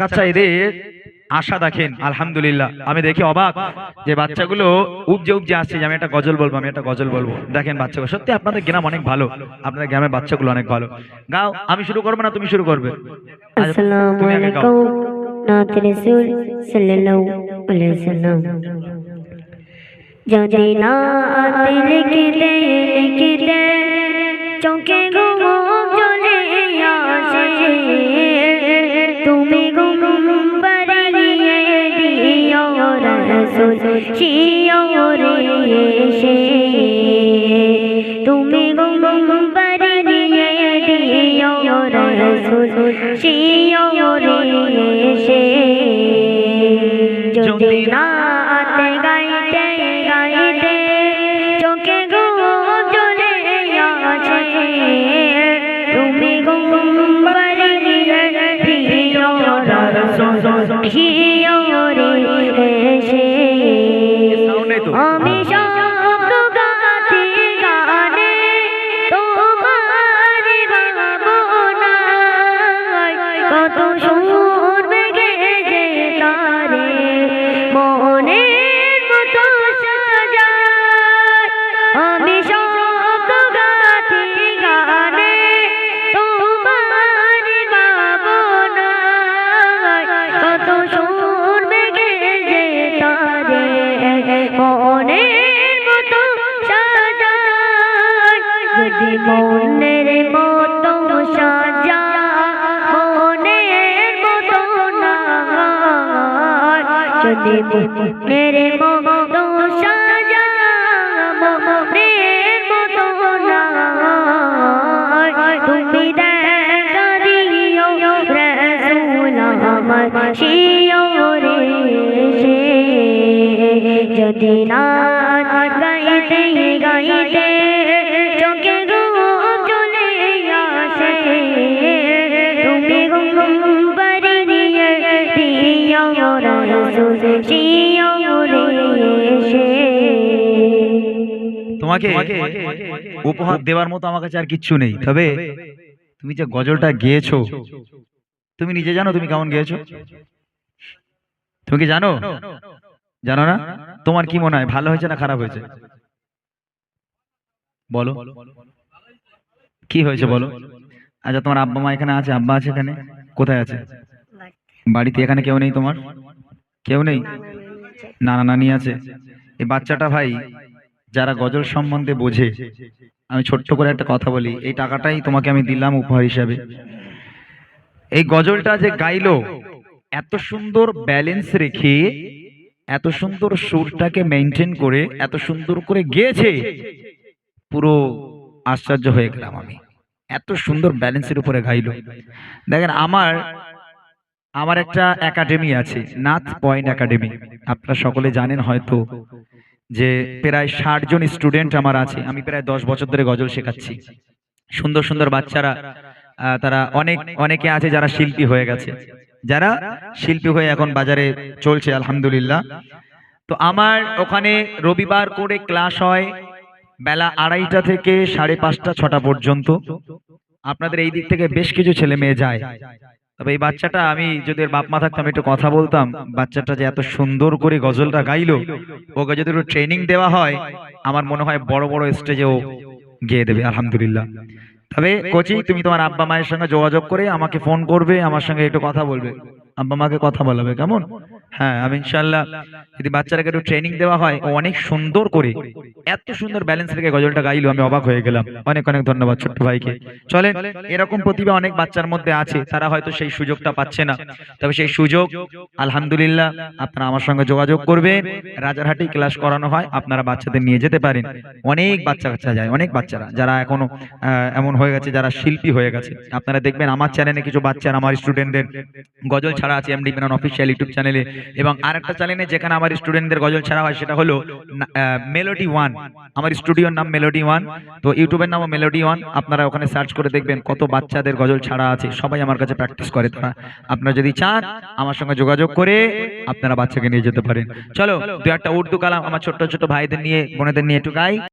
কাচ্চা এদের আশা দেখেন। আলহামদুলিল্লাহ আমি দেখি অবাক যে বাচ্চাগুলো উপজে উপজে আসছে যে আমি একটা গজল বলবো, আমি একটা গজল বলবো। দেখেন বাচ্চাগুলো সত্যি আপনাদের গ্রাম অনেক ভালো, আপনাদের গ্রামের বাচ্চাগুলো অনেক ভালো। গাও, আমি শুরু করবো না তুমি শুরু করবে? আচ্ছা, আসসালামু তুমি আগে গাও। আলাইকুম নাত রাসূল সাল্লাল্লাহু আলাইহি ওয়াসাল্লাম। যদি না লিখতে লিখতে চোখে ঘুম চলে আসে, তুমি ঘুম পাড়িয়ে দিও রাসূল শিওরে এসে, তুমি ঘুম পাড়িয়ে দিও রাসূল শিওরে এসে। যদি নাতে গাইতে গাইতে চোখে ঘুম চলে আসে, তুমি ঘুম পাড়িয়ে দিও রাসূল শিওরে এসে। আমি শব্দ গাতে গানে তোমার ভাবনায় কত সুর বেগে যে তারে মনের মতো সাজায়। আমি শব্দ গাতে গানে তোমার ভাবনায় কত সুর বেগে যে তারে মনের মতো সাজায়। যদি মনের মতো সাজায় মনের মতো না হয়, যদি মনের মতো সাজায় মনের মতো না হয়, তুমি দেখা দিও রাসূল আমার শিওরে এসে। যদি নাত গাইতে গাইতে চোখে ঘুম চলে আসে, তুমি ঘুম পাড়িয়ে দিও রাসূল শিওরে এসে। তোমাকে উপহার দেওয়ার মতো আমার কাছে আর কিচ্ছু নেই, তবে তুমি যে গজলটা গেয়েছো তুমি নিজে জানো তুমি কেমন গেয়েছো? তুমি কি জানো? জানো না? তোমার কি মনে হয় ভালো হয়েছে না খারাপ হয়েছে? বলো কি হয়েছে বলো। আচ্ছা, তোমার আব্বা মা এখানে আছে? আব্বা আছে এখানে? কোথায় আছে? বাড়িতে। এখানে কেউ নেই তোমার? কেউ নেই? নানা নানি আছে? এই বাচ্চাটা ভাই যারা গজল সম্বন্ধে বোঝে, আমি ছোট্ট করে একটা কথা বলি, এই টাকাটাই তোমাকে আমি দিলাম উপহার হিসাবে। এই গজলটা যে গাইলো এত সুন্দর ব্যালেন্স রেখে, এত সুন্দর সুরটাকে মেনটেন করে, এত সুন্দর করে গেয়েছে, পুরো আশ্চর্য হয়ে গেলাম আমি। এত সুন্দর ব্যালেন্সের উপরে গাইলো। দেখেন আমার আমার একটা একাডেমি আছে, নাথ পয়েন্ট একাডেমি। আপনারা সকলে জানেন হয়তো যে প্রায় 60 জন স্টুডেন্ট আমার আছে। আমি প্রায় 10 বছর ধরে গজল শেখাচ্ছি। সুন্দর সুন্দর বাচ্চারা, তারা অনেকে আছে যারা শিল্পী হয়ে গেছে, যারা শিল্পী হয়ে এখন বাজারে চলছে আলহামদুলিল্লাহ। তো আমার ওখানে রবিবার করে ক্লাস হয় বেলা 2:30 থেকে 5:30 6টা পর্যন্ত। আপনাদের এই দিক থেকে বেশ কিছু ছেলে মেয়ে যায়। তবে এই বাচ্চাটা, আমি যদি এর বাপ মা থাকতাম একটু কথা বলতাম। বাচ্চাটা যে এত সুন্দর করে গজলটা গাইলো, ওকে যদি একটু ট্রেনিং দেওয়া হয় আমার মনে হয় বড় বড় স্টেজেও গিয়ে দেবে আলহামদুলিল্লাহ। তবে কোচি, তুমি তোমার আব্বা মায়ের সঙ্গে যোগাযোগ করে আমাকে ফোন করবে, আমার সঙ্গে একটু কথা বলবে, আব্বা মাকে কথা বলাবে, কেমন? হ্যাঁ, আমি ইনশাআল্লাহ যদি বাচ্চাটাকে একটু ট্রেনিং দেওয়া হয়, ও অনেক সুন্দর করে এত সুন্দর ব্যালেন্স রেখে গজলটা গাইলো, আমি অবাক হয়ে গেলাম। অনেক অনেক ধন্যবাদ ছোট্ট ভাইকে। চলেন, এরকম প্রতিভা অনেক বাচ্চার মধ্যে আছে, তারা হয়তো সেই সুযোগটা পাচ্ছে না। তবে সেই সুযোগ আলহামদুলিল্লাহ আপনারা আমার সঙ্গে যোগাযোগ করবেন। রাজারহাটি ক্লাস করানো হয়, আপনারা বাচ্চাদের নিয়ে যেতে পারেন। অনেক বাচ্চা কাচ্চা যায়, অনেক বাচ্চারা যারা এখনো এমন হয়ে গেছে, যারা শিল্পী হয়ে গেছে। আপনারা দেখবেন আমার চ্যানেলে কিছু বাচ্চারা, আমার স্টুডেন্টদের গজল ছাড়া আছে এমডি মেনন অফিসিয়াল ইউটিউব চ্যানেলে, এবং আরেকটা চ্যানেলে যেখানে আমার স্টুডেন্টদের গজল ছাড়া হয় সেটা হলো মেলোডি ওয়ান। আমার স্টুডিওর নাম মেলোডি ওয়ান, তো ইউটিউবের নামও মেলোডি ওয়ান। আপনারা ওখানে সার্চ করে দেখবেন কত বাচ্চাদের গজল ছাড়া আছে, সবাই আমার কাছে প্র্যাকটিস করে তারা। আপনারা যদি চান আমার সঙ্গে যোগাযোগ করে আপনারা বাচ্চাকে নিয়ে যেতে পারেন। চলো দু একটা উর্দু কালাম আমার ছোট্ট ছোট ভাইদের নিয়ে বোনেদের নিয়ে একটু গাই।